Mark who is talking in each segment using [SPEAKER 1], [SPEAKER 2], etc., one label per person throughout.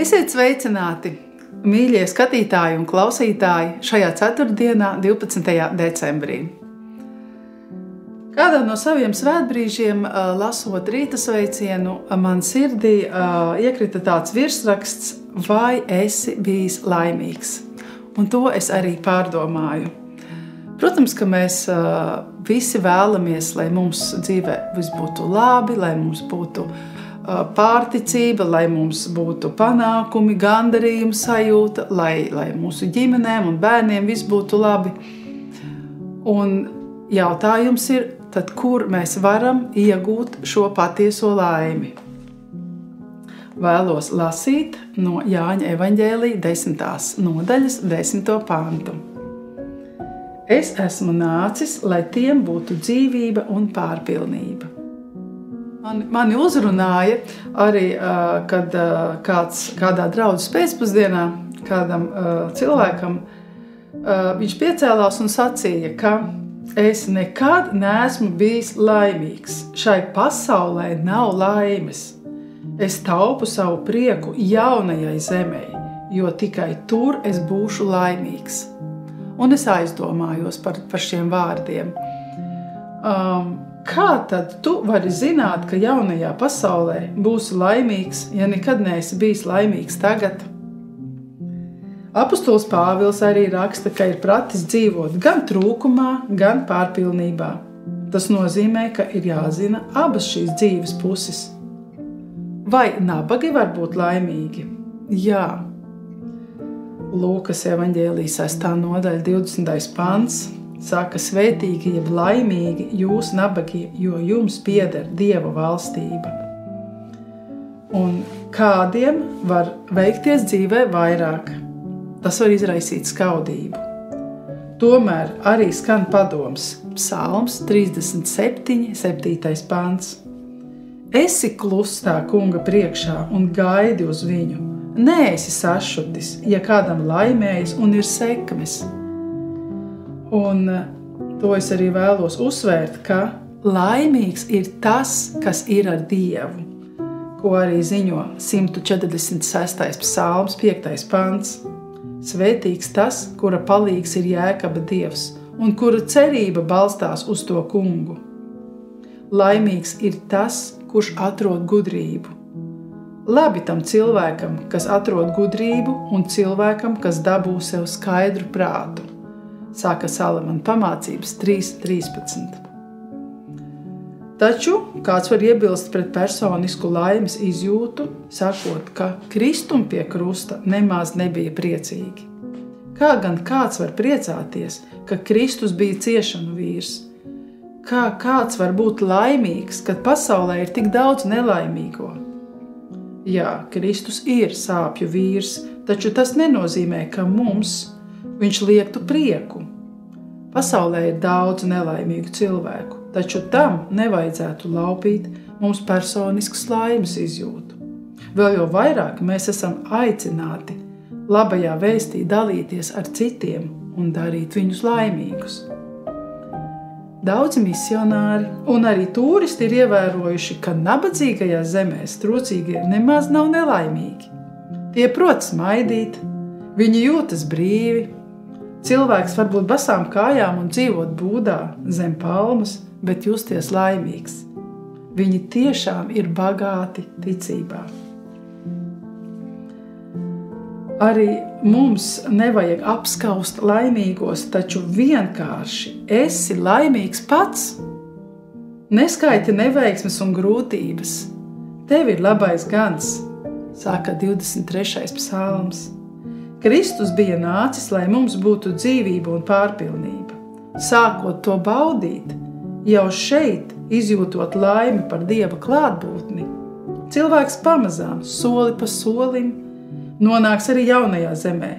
[SPEAKER 1] Esiet sveicināti, mīļie skatītāji un klausītāji šajā ceturtdienā, 12. decembrī. Kādā no saviem svētbrīžiem, lasot rīta sveicienu, man sirdī iekrita tāds virsraksts: vai esi bijis laimīgs? Un to es arī pārdomāju. Protams, ka mēs visi vēlamies, lai mums dzīvē viss būtu labi, lai mums būtu pārticība, lai mums būtu panākumi, gandarījuma sajūta, lai mūsu ģimenēm un bērniem viss būtu labi. Un jautājums ir, tad kur mēs varam iegūt šo patieso laimi? Vēlos lasīt no Jāņa evaņģēlija 10. nodaļas 10. pantu. Es esmu nācis, lai tiem būtu dzīvība un pārpilnība. Mani uzrunāja arī, kad kādā draudzes pēcpusdienā kādam cilvēkam viņš piecēlās un sacīja, ka es nekad neesmu bijis laimīgs. Šai pasaulē nav laimes. Es taupu savu prieku jaunajai zemei, jo tikai tur es būšu laimīgs. Un es aizdomājos par šiem vārdiem. Kā tad tu vari zināt, ka jaunajā pasaulē būsi laimīgs, ja nekad neesi bijis laimīgs tagad? Apostols Pāvils arī raksta, ka ir pratis dzīvot gan trūkumā, gan pārpilnībā. Tas nozīmē, ka ir jāzina abas šīs dzīves puses. Vai nabagi var būt laimīgi? Jā. Lūkas evaņģēlija 6. nodaļa 20. pants saka: svētīgi jeb laimīgi jūs nabagie, jo jums pieder Dieva valstība. Un kādiem var veikties dzīvē vairāk? Tas var izraisīt skaudību. Tomēr arī skan padoms. Psalms 37. 7. pants. Esi klustā kunga priekšā un gaidi uz viņu. Neesi sašutis, ja kādam laimējas un ir sekmes. Un to es arī vēlos uzsvērt, ka laimīgs ir tas, kas ir ar Dievu, ko arī ziņo 146. psalms 5. pants. Svētīgs tas, kura palīgs ir Jēkaba Dievs un kura cerība balstās uz to kungu. Laimīgs ir tas, kurš atrod gudrību. Labi tam cilvēkam, kas atrod gudrību, un cilvēkam, kas dabū sev skaidru prātu, saka Salamana pamācības 3.13. Taču kāds var iebilst pret personisku laimes izjūtu, sakot, ka kristumi pie krusta nemaz nebija priecīgi. Kā gan kāds var priecāties, ka Kristus bija ciešanu vīrs? Kā kāds var būt laimīgs, kad pasaulē ir tik daudz nelaimīgo? Jā, Kristus ir sāpju vīrs, taču tas nenozīmē, ka mums viņš liektu prieku. Pasaulē ir daudz nelaimīgu cilvēku, taču tam nevajadzētu laupīt mums personiskas laimes izjūtu. Vēl jau vairāk mēs esam aicināti labajā vēstī dalīties ar citiem un darīt viņus laimīgus. Daudzi misionāri un arī turisti ir ievērojuši, ka nabadzīgajās zemēs trūcīgie nemaz nav nelaimīgi. Tie prot smaidīt, viņi jūtas brīvi. Cilvēks var būt basām kājām un dzīvot būdā zem palmas, bet justies laimīgs. Viņi tiešām ir bagāti ticībā. Arī mums nevajag apskaust laimīgos, taču vienkārši esi laimīgs pats. Neskaiti neveiksmes un grūtības. Tev ir labais gans, saka 23. psalms. Kristus bija nācis, lai mums būtu dzīvība un pārpilnība. Sākot to baudīt, jau šeit izjūtot laimi par Dieva klātbūtni, cilvēks pamazām, soli pa solim, nonāks arī jaunajā zemē,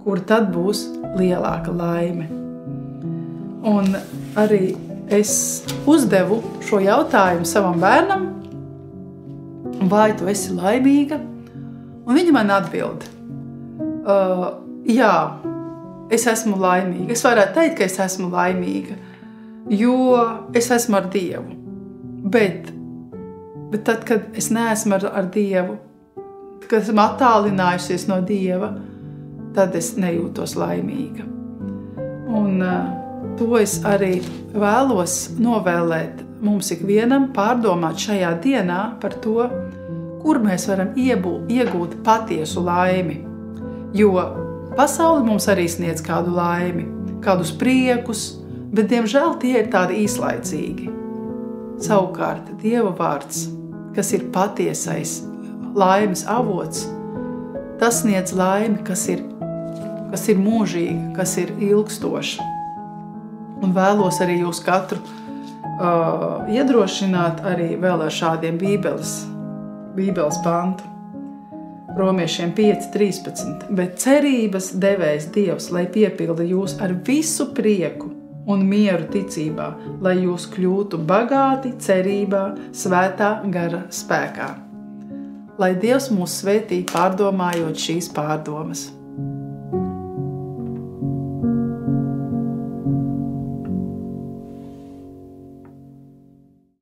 [SPEAKER 1] kur tad būs lielāka laime. Un arī es uzdevu šo jautājumu savam bērnam, vai tu esi laimīga? Un viņa man atbild: jā, es esmu laimīga. Es varētu teikt, ka es esmu laimīga, jo es esmu ar Dievu. Bet tad, kad es neesmu ar Dievu, ka esmu attālinājusies no Dieva, tad es nejūtos laimīga. Un to es arī vēlos novēlēt mums ikvienam pārdomāt šajā dienā par to, kur mēs varam iegūt patiesu laimi. Jo pasaule mums arī sniedz kādu laimi, kādus priekus, bet, diemžēl, tie ir tādi īslaicīgi. Savukārt, Dieva vārds, kas ir patiesais laimes avots, tas sniedz laimi, kas ir mūžīga, kas ir ilgstoša. Un vēlos arī jūs katru iedrošināt arī vēl ar šādiem Bībeles pantu. Romiešiem 5:13. Bet cerības devējs Dievs, lai piepilda jūs ar visu prieku un mieru ticībā, lai jūs kļūtu bagāti cerībā, svētā gara spēkā. Lai Dievs mūs svētī pārdomājot šīs pārdomas.